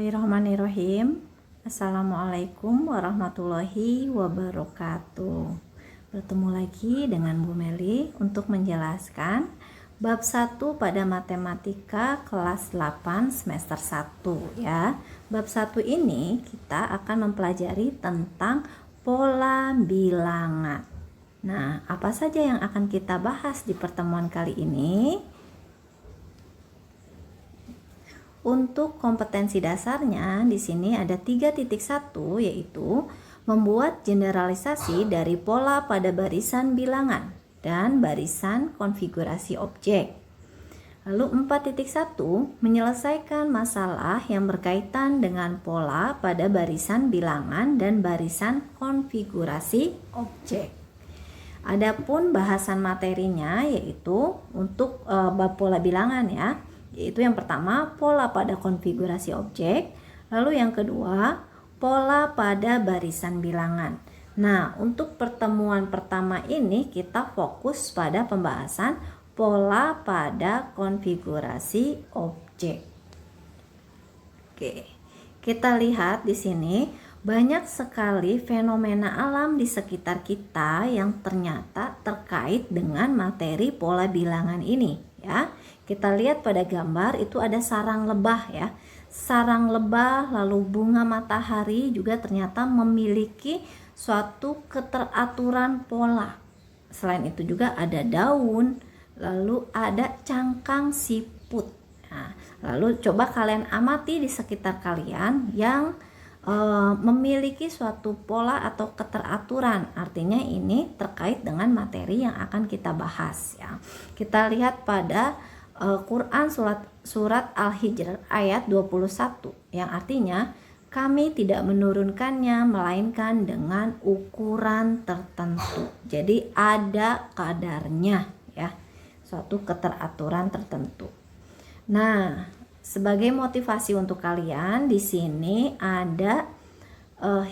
Bismillahirrahmanirrahim. Assalamualaikum warahmatullahi wabarakatuh. Bertemu lagi dengan Bu Meli untuk menjelaskan bab 1 pada matematika kelas 8 semester 1 ya. Bab 1 ini kita akan mempelajari tentang pola bilangan. Nah, apa saja yang akan kita bahas di pertemuan kali ini? Untuk kompetensi dasarnya di sini ada 3.1, yaitu membuat generalisasi dari pola pada barisan bilangan dan barisan konfigurasi objek. Lalu 4.1 menyelesaikan masalah yang berkaitan dengan pola pada barisan bilangan dan barisan konfigurasi objek. Adapun bahasan materinya yaitu untuk bab pola bilangan ya. Yaitu yang pertama pola pada konfigurasi objek, lalu yang kedua pola pada barisan bilangan. Nah, untuk pertemuan pertama ini kita fokus pada pembahasan pola pada konfigurasi objek. Oke, kita lihat di sini banyak sekali fenomena alam di sekitar kita yang ternyata terkait dengan materi pola bilangan ini ya. Kita lihat pada gambar itu ada sarang lebah ya. Sarang lebah lalu bunga matahari juga ternyata memiliki suatu keteraturan pola. Selain itu juga ada daun, lalu ada cangkang siput. Nah, lalu coba kalian amati di sekitar kalian yang memiliki suatu pola atau keteraturan. Artinya ini terkait dengan materi yang akan kita bahas ya. Kita lihat pada Quran surat Al-Hijr ayat 21 yang artinya kami tidak menurunkannya melainkan dengan ukuran tertentu. Jadi ada kadarnya ya, suatu keteraturan tertentu. Nah, sebagai motivasi untuk kalian di sini ada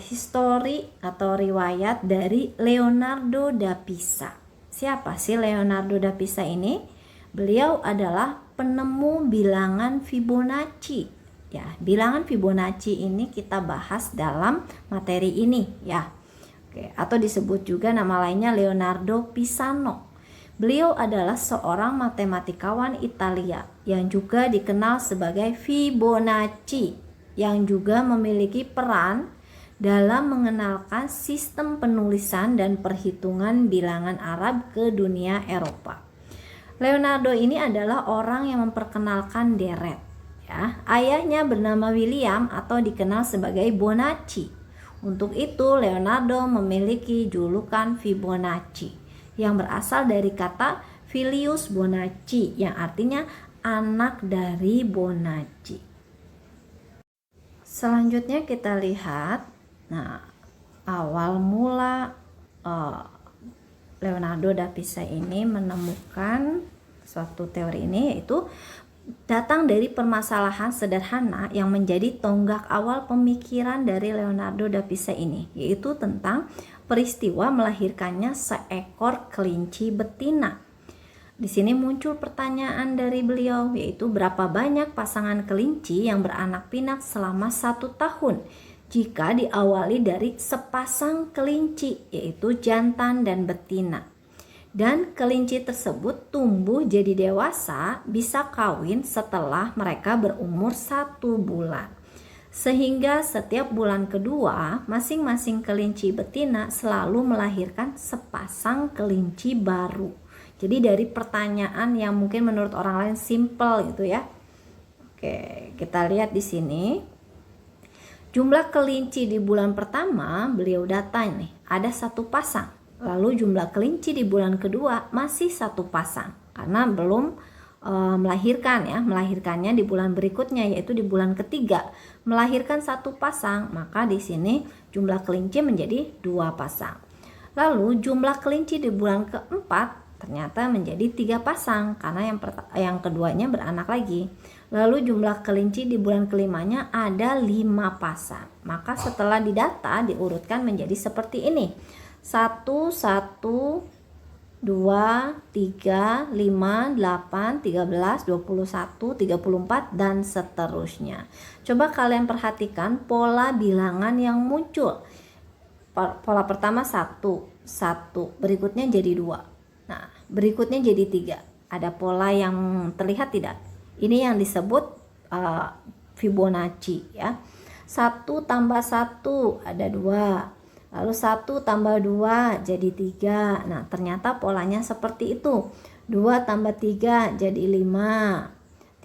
histori atau riwayat dari Leonardo da Pisa. Siapa sih Leonardo da Pisa ini? Beliau adalah penemu bilangan Fibonacci. Ya, bilangan Fibonacci ini kita bahas dalam materi ini ya. Oke, atau disebut juga nama lainnya Leonardo Pisano. Beliau adalah seorang matematikawan Italia yang juga dikenal sebagai Fibonacci, yang juga memiliki peran dalam mengenalkan sistem penulisan dan perhitungan bilangan Arab ke dunia Eropa. Leonardo ini adalah orang yang memperkenalkan deret ya. Ayahnya bernama William atau dikenal sebagai Bonacci. Untuk itu Leonardo memiliki julukan Fibonacci yang berasal dari kata Filius Bonacci yang artinya anak dari Bonacci. Selanjutnya kita lihat awal mula Leonardo da Pisa ini menemukan suatu teori ini, yaitu datang dari permasalahan sederhana yang menjadi tonggak awal pemikiran dari Leonardo da Pisa ini, yaitu tentang peristiwa melahirkannya seekor kelinci betina. Di sini muncul pertanyaan dari beliau, yaitu berapa banyak pasangan kelinci yang beranak pinak selama 1 tahun jika diawali dari sepasang kelinci, yaitu jantan dan betina. Dan kelinci tersebut tumbuh jadi dewasa, bisa kawin setelah mereka berumur 1 bulan. Sehingga setiap bulan kedua, masing-masing kelinci betina selalu melahirkan sepasang kelinci baru. Jadi dari pertanyaan yang mungkin menurut orang lain simple gitu ya. Oke, kita lihat di sini. Jumlah kelinci di bulan pertama beliau data nih, ada 1 pasang. Lalu jumlah kelinci di bulan kedua masih 1 pasang karena belum melahirkan ya. Melahirkannya di bulan berikutnya, yaitu di bulan ketiga melahirkan 1 pasang, maka di sini jumlah kelinci menjadi 2 pasang. Lalu jumlah kelinci di bulan keempat ternyata menjadi 3 pasang karena yang keduanya beranak lagi. Lalu jumlah kelinci di bulan kelimanya ada 5 pasang. Maka setelah didata diurutkan menjadi seperti ini. 1, 1, 2, 3, 5, 8, 13, 21, 34, dan seterusnya. Coba kalian perhatikan pola bilangan yang muncul. Pola pertama 1, berikutnya jadi 2. Nah, berikutnya jadi 3. Ada pola yang terlihat tidak? Ini yang disebut Fibonacci ya. 1 tambah 1 ada 2. Lalu 1 tambah 2 jadi 3. Nah, ternyata polanya seperti itu. 2 tambah 3 jadi 5.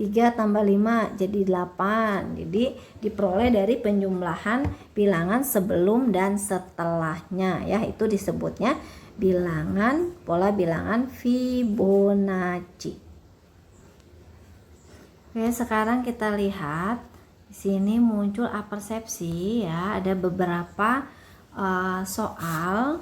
3 tambah 5 jadi 8. Jadi diperoleh dari penjumlahan bilangan sebelum dan setelahnya ya. Itu disebutnya pola bilangan Fibonacci. Oke, sekarang kita lihat di sini muncul apersepsi ya. Ada beberapa soal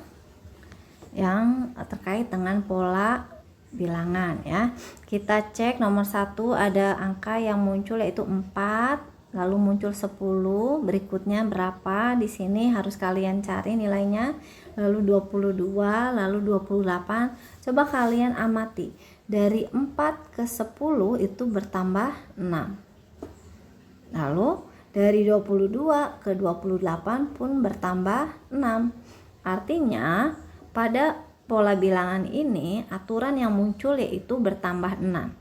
yang terkait dengan pola bilangan ya. Kita cek nomor 1 ada angka yang muncul yaitu 4, lalu muncul 10, berikutnya berapa? Di sini harus kalian cari nilainya. Lalu 22, lalu 28. Coba kalian amati. Dari 4 ke 10 itu bertambah 6. Lalu dari 22 ke 28 pun bertambah 6. Artinya pada pola bilangan ini aturan yang muncul yaitu bertambah 6.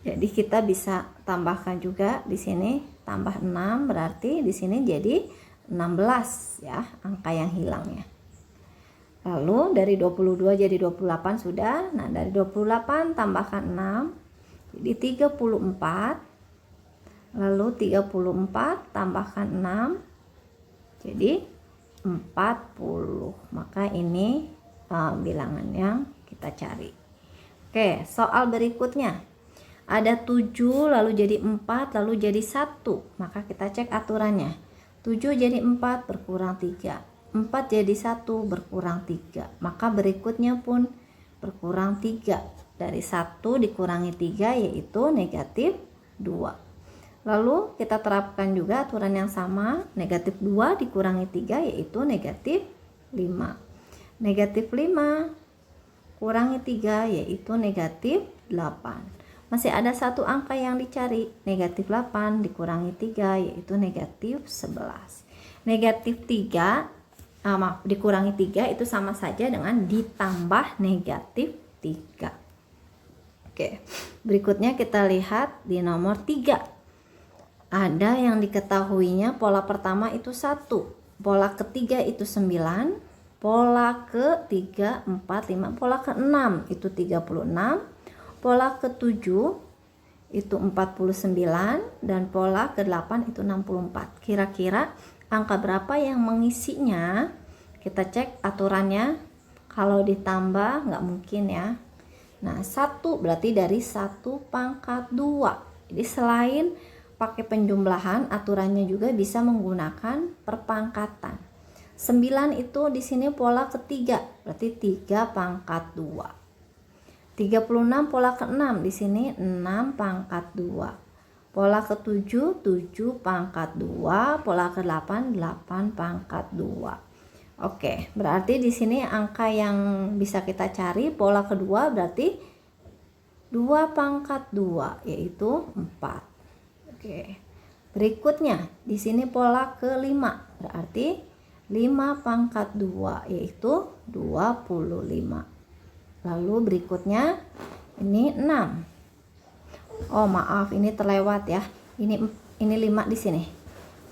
Jadi kita bisa tambahkan juga di sini tambah 6, berarti di sini jadi 16 ya angka yang hilangnya. Lalu dari 22 jadi 28 sudah. Nah, dari 28 tambahkan 6 jadi 34. Lalu 34 tambahkan 6 jadi 40. Maka ini bilangan yang kita cari. Oke, soal berikutnya. Ada 7 lalu jadi 4 lalu jadi 1. Maka kita cek aturannya. 7 jadi 4 berkurang 3. 4 jadi 1 berkurang 3. Maka berikutnya pun berkurang 3. Dari 1 dikurangi 3 yaitu negatif 2. Lalu kita terapkan juga aturan yang sama, negatif 2 dikurangi 3 yaitu negatif 5. Negatif 5 kurangi 3 yaitu negatif 8. Masih ada satu angka yang dicari, negatif 8 dikurangi 3 yaitu negatif 11. Negatif 3, dikurangi 3 itu sama saja dengan ditambah negatif 3. Oke, berikutnya kita lihat di nomor 3. Ada yang diketahuinya pola pertama itu 1, pola ketiga itu 9, pola ketiga 4, 5, pola ke-6 itu 36, pola ke-7 itu 49, dan pola ke-8 itu 64. Kira-kira angka berapa yang mengisinya? Kita cek aturannya. Kalau ditambah nggak mungkin ya. Nah, 1 berarti dari 1 pangkat 2. Jadi selain pakai penjumlahan, aturannya juga bisa menggunakan perpangkatan. 9 itu di sini pola ketiga, berarti 3 pangkat 2. 36 pola ke-6, di sini 6 pangkat 2. Pola ke-7, 7 pangkat 2, pola ke-8, 8 pangkat 2. Oke, berarti di sini angka yang bisa kita cari pola kedua berarti 2 pangkat 2 yaitu 4. Oke. Berikutnya di sini pola ke-5 berarti 5 pangkat 2 yaitu 25. Lalu berikutnya ini 6. Oh, maaf, ini terlewat ya. Ini 5 di sini.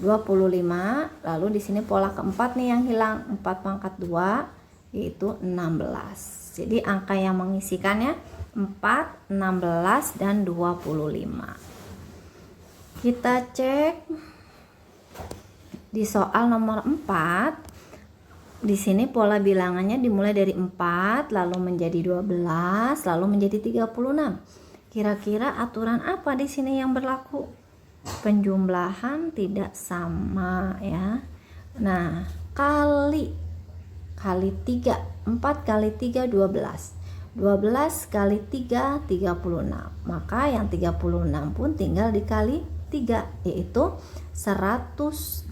25. Lalu di sini pola keempat nih yang hilang, 4 pangkat 2 yaitu 16. Jadi angka yang mengisikannya 4, 16 dan 25. Kita cek di soal nomor 4. Di sini pola bilangannya dimulai dari 4, lalu menjadi 12, lalu menjadi 36. Kira-kira aturan apa di sini yang berlaku? Penjumlahan tidak sama ya. Nah, kali 3, 4 kali 3 12. 12 kali 3 36. Maka yang 36 pun tinggal dikali 3 yaitu 108.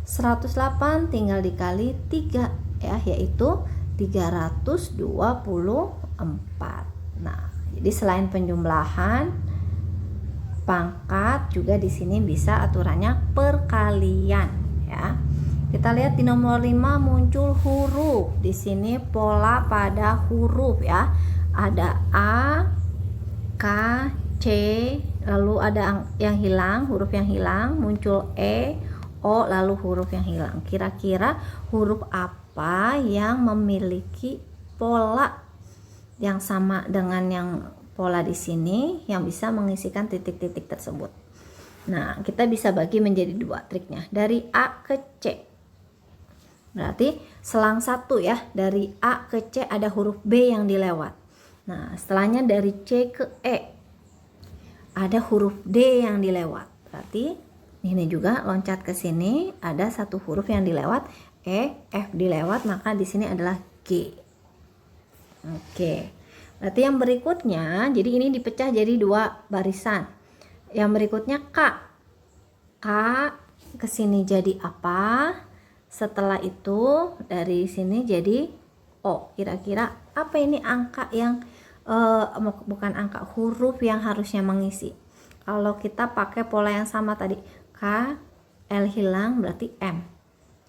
108 tinggal dikali 3 ya, yaitu 324. Nah, jadi selain penjumlahan, pangkat juga di sini bisa aturannya perkalian ya. Kita lihat di nomor 5 muncul huruf. Di sini pola pada huruf ya. Ada A, K, C, lalu ada yang hilang, huruf yang hilang, muncul E, O, lalu huruf yang hilang. Kira-kira huruf apa yang memiliki pola yang sama dengan yang pola di sini yang bisa mengisikan titik-titik tersebut? Nah, kita bisa bagi menjadi dua triknya. Dari A ke C. Berarti selang satu ya, dari A ke C ada huruf B yang dilewat. Nah, setelahnya dari C ke E ada huruf D yang dilewat. Berarti ini juga loncat ke sini ada satu huruf yang dilewat, E, F dilewat, maka di sini adalah G. Oke. Berarti yang berikutnya, jadi ini dipecah jadi dua barisan. Yang berikutnya K. K ke sini jadi apa? Setelah itu dari sini jadi O. Kira-kira apa ini angka yang bukan angka, huruf yang harusnya mengisi? Kalau kita pakai pola yang sama tadi, K, L hilang berarti M,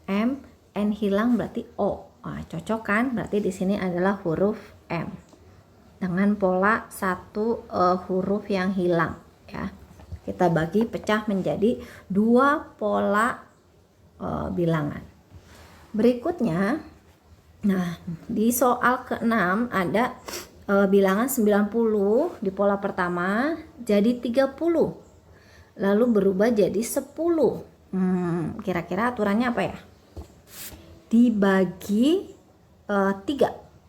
M, N hilang berarti O. Nah, cocok kan? Berarti di sini adalah huruf M dengan pola satu huruf yang hilang ya. Kita bagi pecah menjadi dua pola bilangan. Berikutnya, nah di soal ke-6 ada bilangan 90 di pola pertama jadi 30 lalu berubah jadi 10. Kira-kira aturannya apa ya? Dibagi 3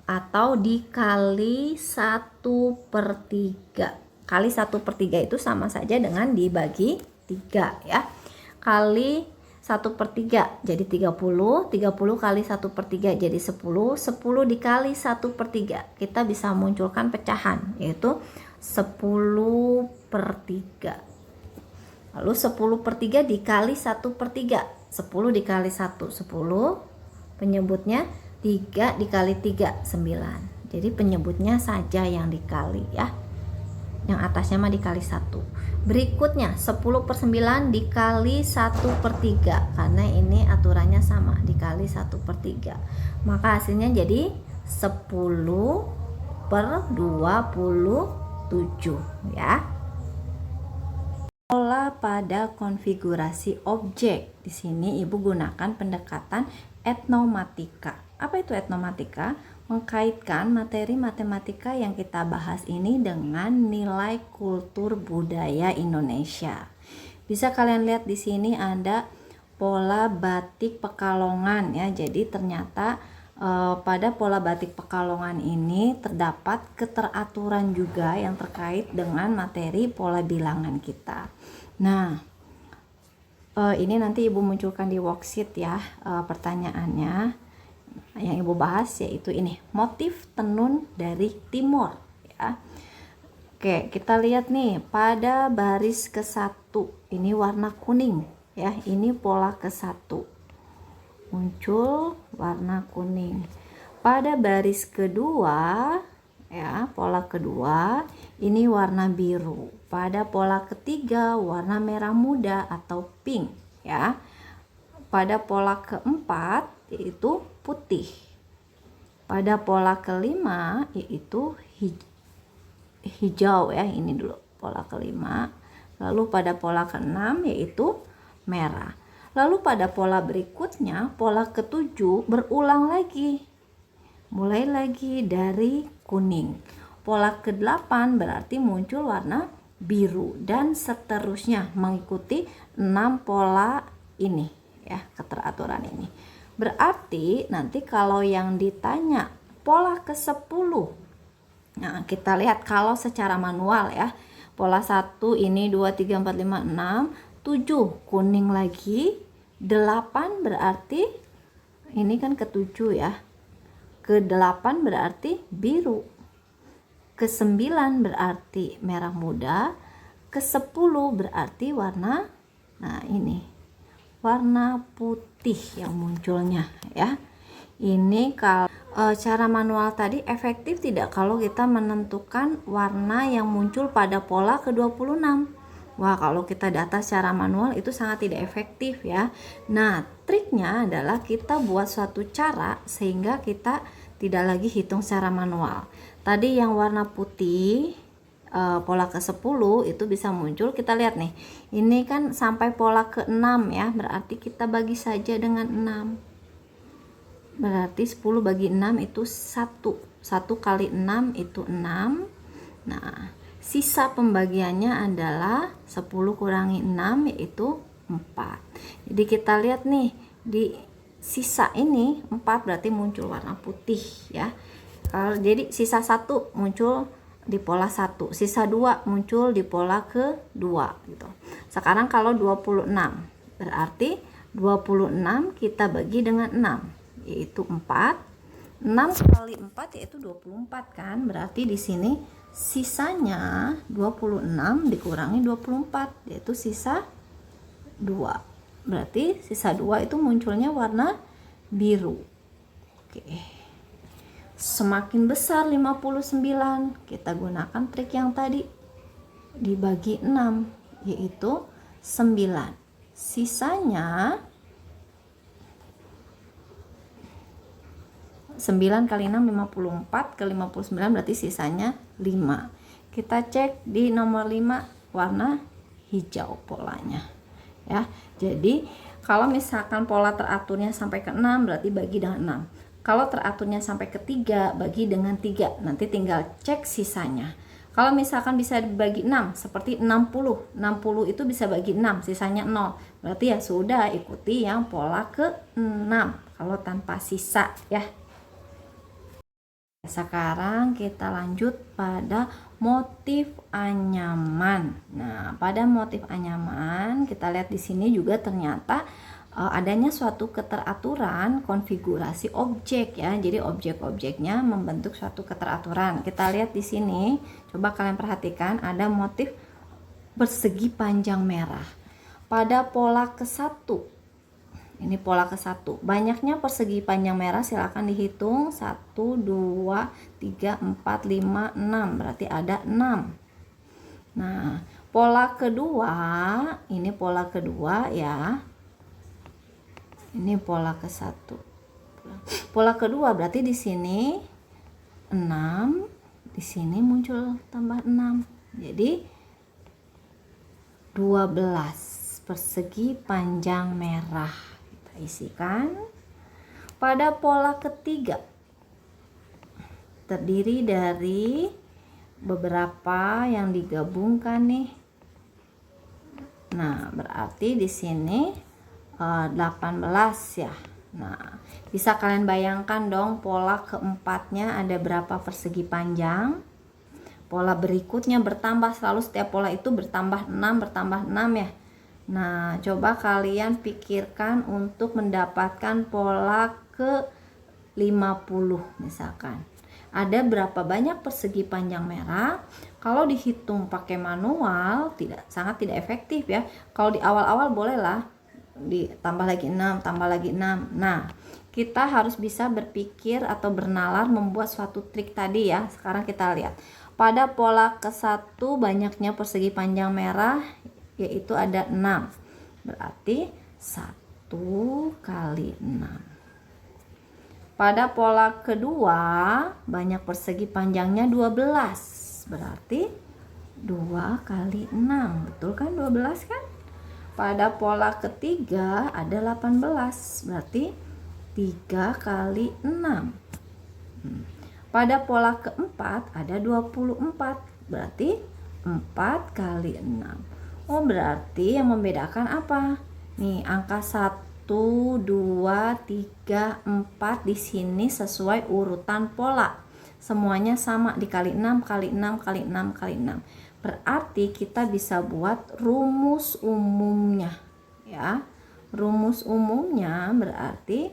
atau dikali 1/3. Kali 1/3 itu sama saja dengan dibagi 3 ya. Kali 1/3 jadi 30, 30 kali 1/3 jadi 10, 10 dikali 1/3 kita bisa munculkan pecahan yaitu 10/3. Lalu 10/3 dikali 1/3, 10 dikali 1 10, penyebutnya 3 dikali 3 9. Jadi penyebutnya saja yang dikali ya, yang atasnya mah dikali 1. Berikutnya 10/9 dikali 1/3, karena ini aturannya sama, dikali 1/3, maka hasilnya jadi 10/27 ya. Pola pada konfigurasi objek. Di sini Ibu gunakan pendekatan etnomatika. Apa itu etnomatika? Mengkaitkan materi matematika yang kita bahas ini dengan nilai kultur budaya Indonesia. Bisa kalian lihat di sini ada pola batik Pekalongan ya. Jadi ternyata pada pola batik Pekalongan ini terdapat keteraturan juga yang terkait dengan materi pola bilangan kita. Nah, ini nanti Ibu munculkan di worksheet ya pertanyaannya. Yang Ibu bahas yaitu ini, motif tenun dari timur ya. Oke, kita lihat nih pada baris ke-1 ini warna kuning ya, ini pola ke-1 muncul warna kuning. Pada baris kedua ya, pola kedua ini warna biru. Pada pola ketiga warna merah muda atau pink ya. Pada pola keempat yaitu putih. Pada pola kelima yaitu hijau ya, ini dulu pola kelima. Lalu pada pola keenam yaitu merah. Lalu pada pola berikutnya, pola ketujuh berulang lagi. Mulai lagi dari kuning. Pola ke-8 berarti muncul warna biru dan seterusnya mengikuti 6 pola ini ya, keteraturan ini. Berarti nanti kalau yang ditanya pola ke-10, nah kita lihat kalau secara manual ya, pola 1 ini 2 3 4 5 6 7 kuning lagi, 8 berarti ini kan ke-7 ya, ke-8 berarti biru, ke-9 berarti merah muda, ke-10 berarti warna, nah ini warna putih yang munculnya ya. Ini kalau cara manual tadi efektif tidak kalau kita menentukan warna yang muncul pada pola ke-26? Wah, kalau kita data secara manual itu sangat tidak efektif ya. Nah, triknya adalah kita buat suatu cara sehingga kita tidak lagi hitung secara manual. Tadi yang warna putih pola ke-10 itu bisa muncul, kita lihat nih. Ini kan sampai pola ke-6 ya, berarti kita bagi saja dengan 6. Berarti 10 bagi 6 itu 1. 1 kali 6 itu 6. Nah, sisa pembagiannya adalah 10 kurangi 6 yaitu 4. Jadi kita lihat nih, di sisa ini 4 berarti muncul warna putih ya. Jadi sisa 1 muncul di pola 1, sisa 2 muncul di pola ke-2 gitu. Sekarang kalau 26 berarti 26 kita bagi dengan 6 yaitu 4. 6 kali 4 yaitu 24 kan, berarti di sini sisanya 26 dikurangi 24 yaitu sisa 2. Berarti sisa 2 itu munculnya warna biru. Oke. Semakin besar 59, kita gunakan trik yang tadi. Dibagi 6 yaitu 9. Sisanya 9 kali 6 54, ke 59 berarti sisanya 5. Kita cek di nomor 5 warna hijau polanya ya. Jadi kalau misalkan pola teraturnya sampai ke 6 berarti bagi dengan 6. Kalau teraturnya sampai ke 3 bagi dengan 3. Nanti tinggal cek sisanya. Kalau misalkan bisa dibagi 6 seperti 60. 60 itu bisa bagi 6, sisanya 0. Berarti ya sudah ikuti yang pola ke 6 kalau tanpa sisa ya. Sekarang kita lanjut pada motif anyaman. Nah, pada motif anyaman kita lihat di sini juga ternyata adanya suatu keteraturan konfigurasi objek ya. Jadi objek-objeknya membentuk suatu keteraturan. Kita lihat di sini, coba kalian perhatikan ada motif persegi panjang merah. Pada pola ke-1, ini pola ke-1, banyaknya persegi panjang merah silakan dihitung 1, 2, 3, 4, 5, 6, berarti ada 6. Nah, pola kedua, ini pola kedua ya, ini pola ke-1. Pola kedua berarti di sini 6, di sini muncul tambah 6, jadi 12 persegi panjang merah. Isikan. Pada pola ketiga terdiri dari beberapa yang digabungkan nih. Nah, berarti di sini 18 ya. Nah, bisa kalian bayangkan dong pola keempatnya ada berapa persegi panjang. Pola berikutnya bertambah, selalu setiap pola itu bertambah 6 ya. Nah, coba kalian pikirkan untuk mendapatkan pola ke 50 misalkan. Ada berapa banyak persegi panjang merah? Kalau dihitung pakai manual sangat tidak efektif ya. Kalau di awal-awal bolehlah ditambah lagi 6, tambah lagi 6. Nah, kita harus bisa berpikir atau bernalar membuat suatu trik tadi ya. Sekarang kita lihat. Pada pola ke-1 banyaknya persegi panjang merah yaitu ada 6, berarti 1 kali 6. Pada pola kedua banyak persegi panjangnya 12, berarti 2 kali 6, betul kan 12 kan? Pada pola ketiga ada 18, berarti 3 kali 6. Pada pola keempat ada 24, berarti 4 kali 6. Oh, berarti yang membedakan apa? Nih, angka 1, 2, 3, 4 di sini sesuai urutan pola. Semuanya sama dikali 6 kali 6 kali 6 kali 6. Berarti kita bisa buat rumus umumnya ya. Rumus umumnya berarti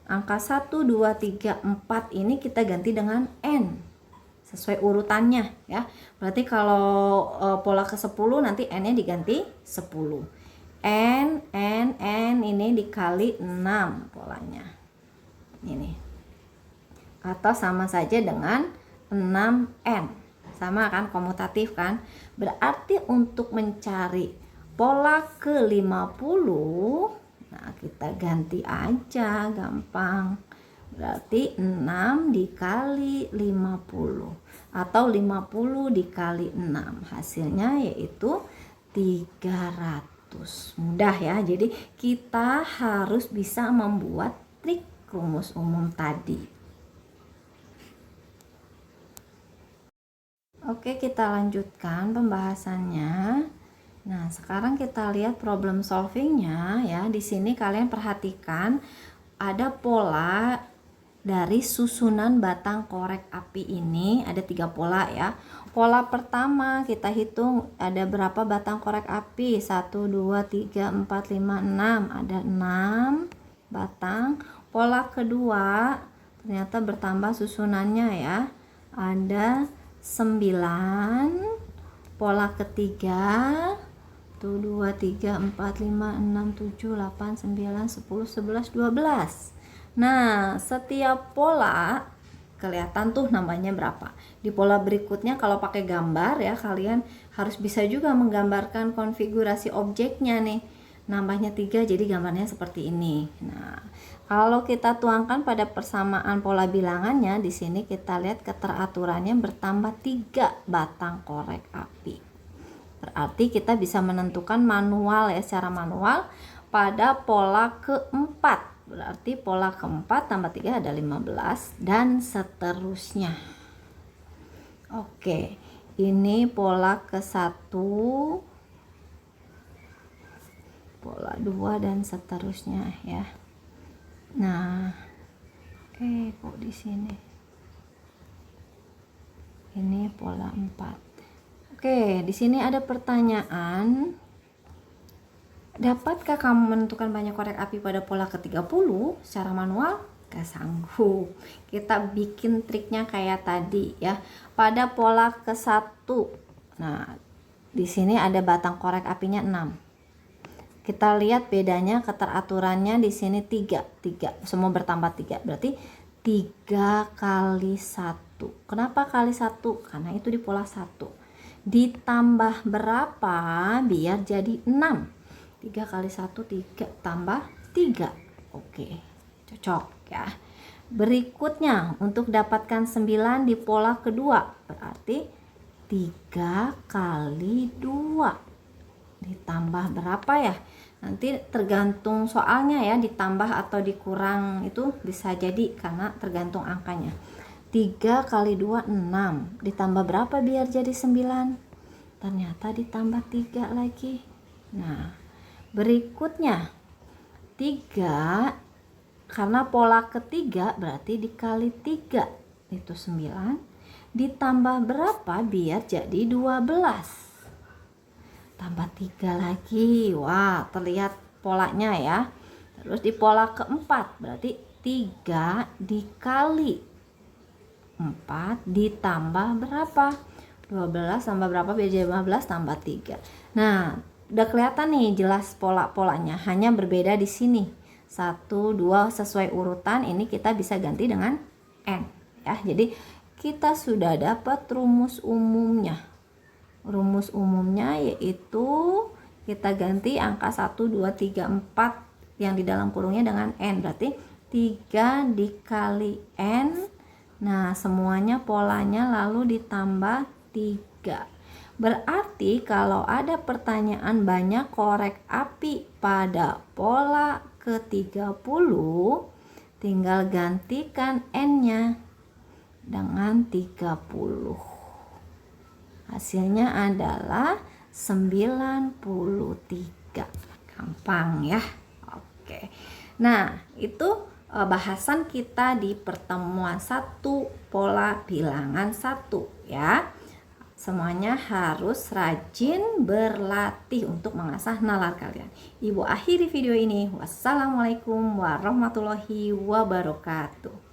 angka 1, 2, 3, 4 ini kita ganti dengan N sesuai urutannya ya. Berarti kalau pola ke-10 nanti N-nya diganti 10. N ini dikali 6 polanya. ini. Atau sama saja dengan 6N. Sama kan, komutatif kan? Berarti untuk mencari pola ke-50, nah kita ganti aja, gampang. Berarti 6 dikali 50 atau 50 dikali 6. Hasilnya yaitu 300. Mudah ya. Jadi kita harus bisa membuat trik rumus umum tadi. Oke, kita lanjutkan pembahasannya. Nah, sekarang kita lihat problem solvingnya ya. Di sini kalian perhatikan ada pola dari susunan batang korek api ini. Ada 3 pola ya. Pola pertama kita hitung ada berapa batang korek api. 1, 2, 3, 4, 5, 6. Ada 6 batang. Pola kedua ternyata bertambah susunannya ya. Ada 9. Pola ketiga 1, 2, 3, 4, 5, 6, 7, 8, 9, 10, 11, 12. Nah, setiap pola kelihatan tuh namanya berapa. Di pola berikutnya kalau pakai gambar ya, kalian harus bisa juga menggambarkan konfigurasi objeknya nih. Nambahnya 3 jadi gambarnya seperti ini. Nah, kalau kita tuangkan pada persamaan pola bilangannya, di sini kita lihat keteraturannya bertambah 3 batang korek api. Berarti kita bisa menentukan manual ya, secara manual pada pola keempat. Berarti pola keempat tambah 3 ada 15 dan seterusnya. Oke, ini pola ke-1, pola 2 dan seterusnya ya. Nah, oke, kok di sini ini pola 4. Oke, di sini ada pertanyaan. Dapatkah kamu menentukan banyak korek api pada pola ke-30 secara manual? Gak sanggup. Kita bikin triknya kayak tadi ya. Pada pola ke-1. Nah, di sini ada batang korek apinya 6. Kita lihat bedanya keteraturannya di sini 3, semua bertambah 3. Berarti 3 kali 1. Kenapa kali 1? Karena itu di pola 1. Ditambah berapa biar jadi 6? 3 kali 1 3 tambah 3. Oke, cocok ya. Berikutnya untuk dapatkan 9 di pola kedua, berarti 3 kali 2 ditambah berapa ya? Nanti tergantung soalnya ya, ditambah atau dikurang itu bisa jadi karena tergantung angkanya. 3 kali 2 6. Ditambah berapa biar jadi 9? Ternyata ditambah 3 lagi. Nah, berikutnya 3 karena pola ketiga berarti dikali 3 itu 9. Ditambah berapa biar jadi 12? Tambah 3 lagi. Wah, terlihat polanya ya. Terus di pola keempat berarti 3 dikali 4 ditambah berapa? 12 tambah berapa biar jadi 15 tambah 3. Nah, udah kelihatan nih jelas pola-polanya, hanya berbeda di sini. 1, 2 sesuai urutan, ini kita bisa ganti dengan N ya. Jadi kita sudah dapat rumus umumnya. Rumus umumnya yaitu kita ganti angka 1, 2, 3, 4 yang di dalam kurungnya dengan N. Berarti 3 dikali N. Nah, semuanya polanya lalu ditambah 3. Berarti kalau ada pertanyaan banyak korek api pada pola ke-30, tinggal gantikan N-nya dengan 30. Hasilnya adalah 93. Gampang ya. Oke. Nah, itu bahasan kita di pertemuan 1 pola bilangan 1 ya. Semuanya harus rajin berlatih untuk mengasah nalar kalian. Ibu akhiri video ini. Wassalamualaikum warahmatullahi wabarakatuh.